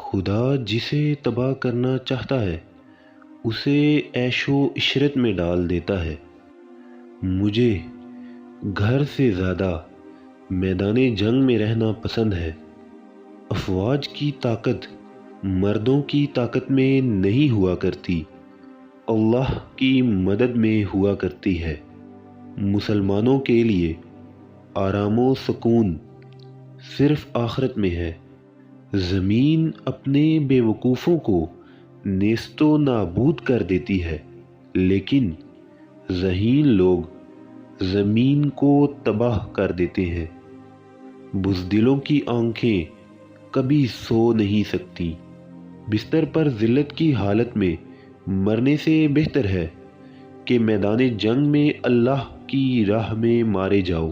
خدا جسے تباہ کرنا چاہتا ہے اسے عیش و عشرت میں ڈال دیتا ہے۔ مجھے گھر سے زیادہ میدان جنگ میں رہنا پسند ہے۔ افواج کی طاقت مردوں کی طاقت میں نہیں ہوا کرتی، اللہ کی مدد میں ہوا کرتی ہے۔ مسلمانوں کے لیے آرام و سکون صرف آخرت میں ہے۔ زمین اپنے بے وقوفوں کو نیست و نابود کر دیتی ہے، لیکن ذہین لوگ زمین کو تباہ کر دیتے ہیں۔ بزدلوں کی آنکھیں کبھی سو نہیں سکتی۔ بستر پر ذلت کی حالت میں مرنے سے بہتر ہے کہ میدان جنگ میں اللہ کی راہ میں مارے جاؤ۔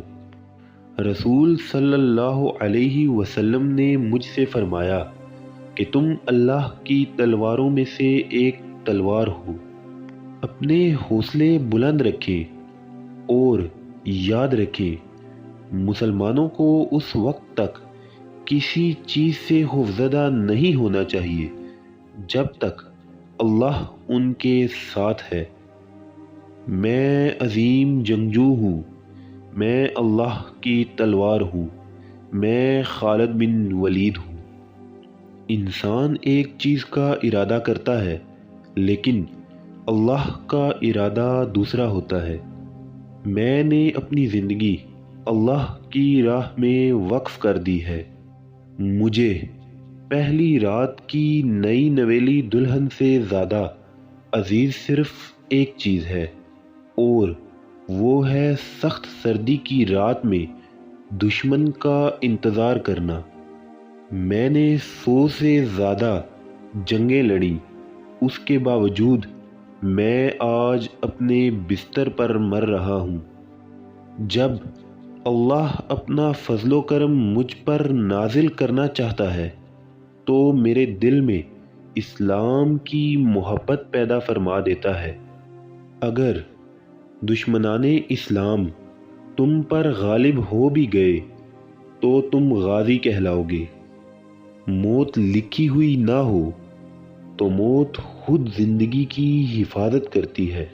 رسول صلی اللہ علیہ وسلم نے مجھ سے فرمایا کہ تم اللہ کی تلواروں میں سے ایک تلوار ہو۔ اپنے حوصلے بلند رکھیں اور یاد رکھیں، مسلمانوں کو اس وقت تک کسی چیز سے خوفزدہ نہیں ہونا چاہیے جب تک اللہ ان کے ساتھ ہے۔ میں عظیم جنگجو ہوں، میں اللہ کی تلوار ہوں، میں خالد بن ولید ہوں۔ انسان ایک چیز کا ارادہ کرتا ہے لیکن اللہ کا ارادہ دوسرا ہوتا ہے۔ میں نے اپنی زندگی اللہ کی راہ میں وقف کر دی ہے۔ مجھے پہلی رات کی نئی نویلی دلہن سے زیادہ عزیز صرف ایک چیز ہے، اور وہ ہے سخت سردی کی رات میں دشمن کا انتظار کرنا۔ میں نے 100 سے زیادہ جنگیں لڑیں، اس کے باوجود میں آج اپنے بستر پر مر رہا ہوں۔ جب اللہ اپنا فضل و کرم مجھ پر نازل کرنا چاہتا ہے تو میرے دل میں اسلام کی محبت پیدا فرما دیتا ہے۔ اگر دشمنان اسلام تم پر غالب ہو بھی گئے تو تم غازی کہلاؤ گے۔ موت لکھی ہوئی نہ ہو تو موت خود زندگی کی حفاظت کرتی ہے۔